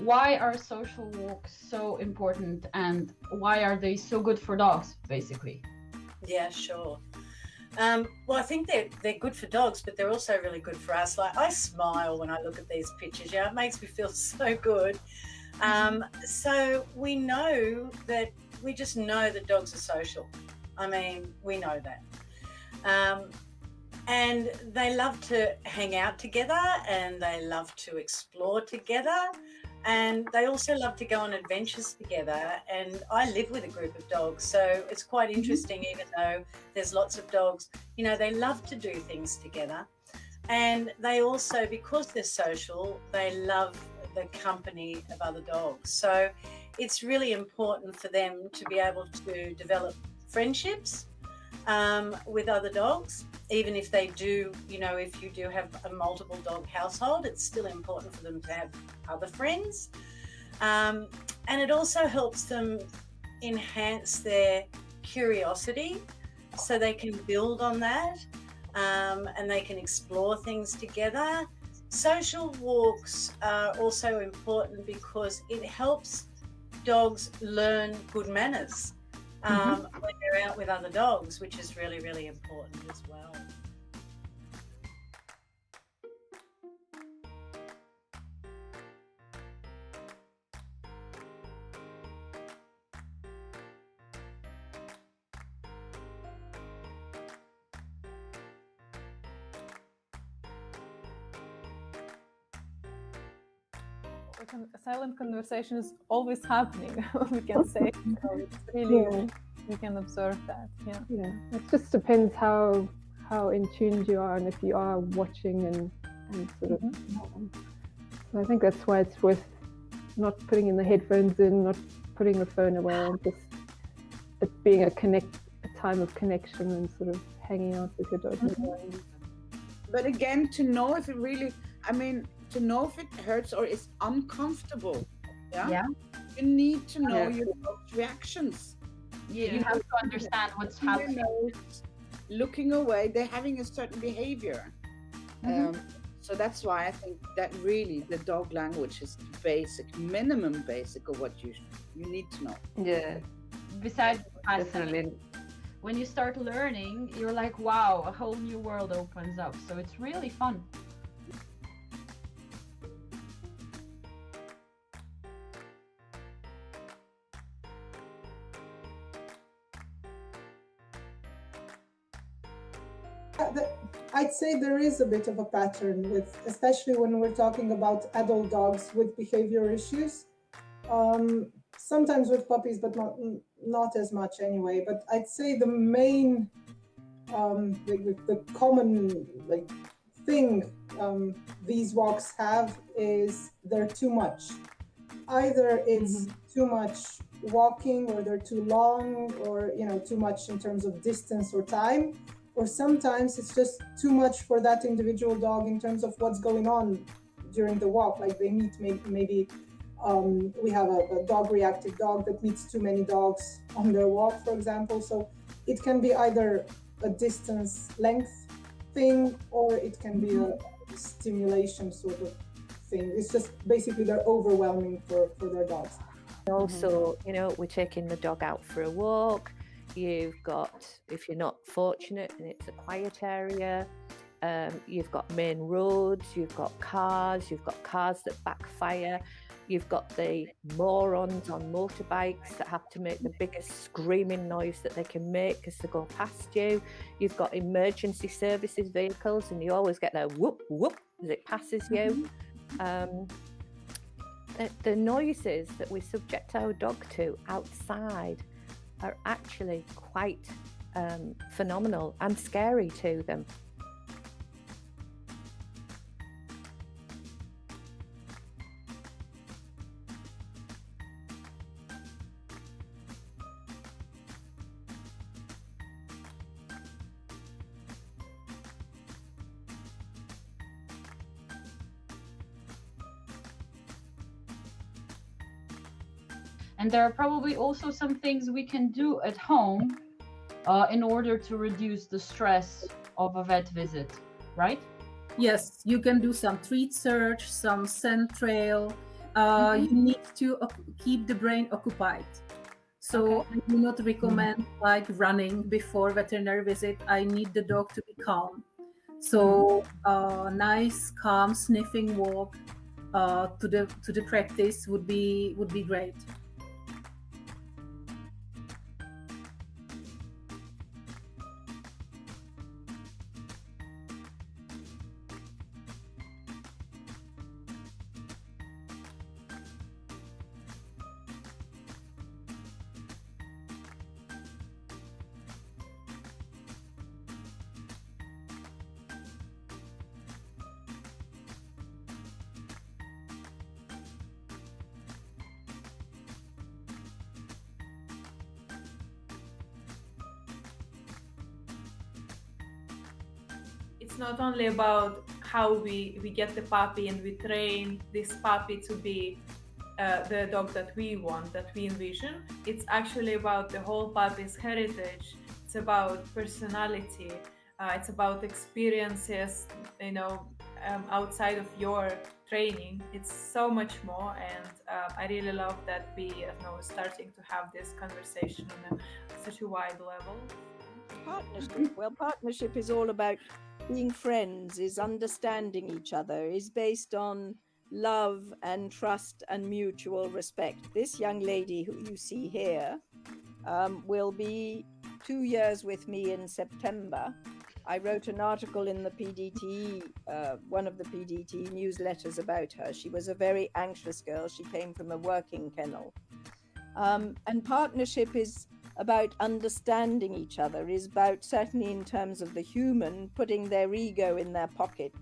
why are social walks so important, and why are they so good for dogs, basically? Yeah, sure. Well, I think they're good for dogs, but they're also really good for us. Like, I smile when I look at these pictures. Yeah, it makes me feel so good. So we just know that dogs are social. I mean, we know that. Um, and they love to hang out together, and they love to explore together, and they also love to go on adventures together. And I live with a group of dogs, so it's quite interesting. Even though there's lots of dogs, they love to do things together. And they also, because they're social, they love the company of other dogs. So it's really important for them to be able to develop friendships with other dogs. Even if they do, if you do have a multiple dog household, it's still important for them to have other friends. And it also helps them enhance their curiosity, so they can build on that, and they can explore things together. Social walks are also important because it helps dogs learn good manners when they're out with other dogs, which is really, really important as well. A silent conversation is always happening, we can say. So it's really, we can observe that. Yeah. It just depends how in tune you are, and if you are watching and sort of. So I think that's why it's worth not putting in the headphones in, not putting the phone away, and just it being a time of connection and sort of hanging out with your dog. But again, to know if it really, to know if it hurts or is uncomfortable. Yeah. You need to know your dog's reactions. You have to understand what's happening. Looking away, they're having a certain behavior. So that's why I think that really the dog language is minimum basic of what you need to know. Yeah. Besides, definitely. When you start learning, you're like, wow, a whole new world opens up. So it's really fun. I'd say there is a bit of a pattern especially when we're talking about adult dogs with behavior issues. Sometimes with puppies, but not as much anyway. But I'd say the main, the common thing these walks have is they're too much. Either it's too much walking, or they're too long, or too much in terms of distance or time. Or sometimes it's just too much for that individual dog in terms of what's going on during the walk. Like they meet maybe we have a dog-reactive dog that meets too many dogs on their walk, for example. So it can be either a distance length thing, or it can be a stimulation sort of thing. It's just basically they're overwhelming for their dogs. Also, we're taking the dog out for a walk. You've got, if you're not fortunate and it's a quiet area, you've got main roads, you've got cars that backfire, you've got the morons on motorbikes that have to make the biggest screaming noise that they can make as they go past you. You've got emergency services vehicles, and you always get that whoop, whoop as it passes you. The noises that we subject our dog to outside are actually quite phenomenal and scary to them. And there are probably also some things we can do at home in order to reduce the stress of a vet visit, right? Yes, you can do some treat search, some scent trail. you need to keep the brain occupied. So I do not recommend like running before veterinary visit. I need the dog to be calm. So nice, calm, sniffing walk to the practice would be great. It's not only about how we get the puppy and we train this puppy to be the dog that we want, that we envision. It's actually about the whole puppy's heritage. It's about personality. It's about experiences, outside of your training. It's so much more, and I really love that we are starting to have this conversation on such a wide level. Partnership. Well, partnership is all about being friends, is understanding each other, is based on love and trust and mutual respect. This young lady who you see here will be 2 years with me in September. I wrote an article in the PDT, one of the PDT newsletters about her. She was a very anxious girl. She came from a working kennel. And partnership is about understanding each other, is about, certainly in terms of the human, putting their ego in their pocket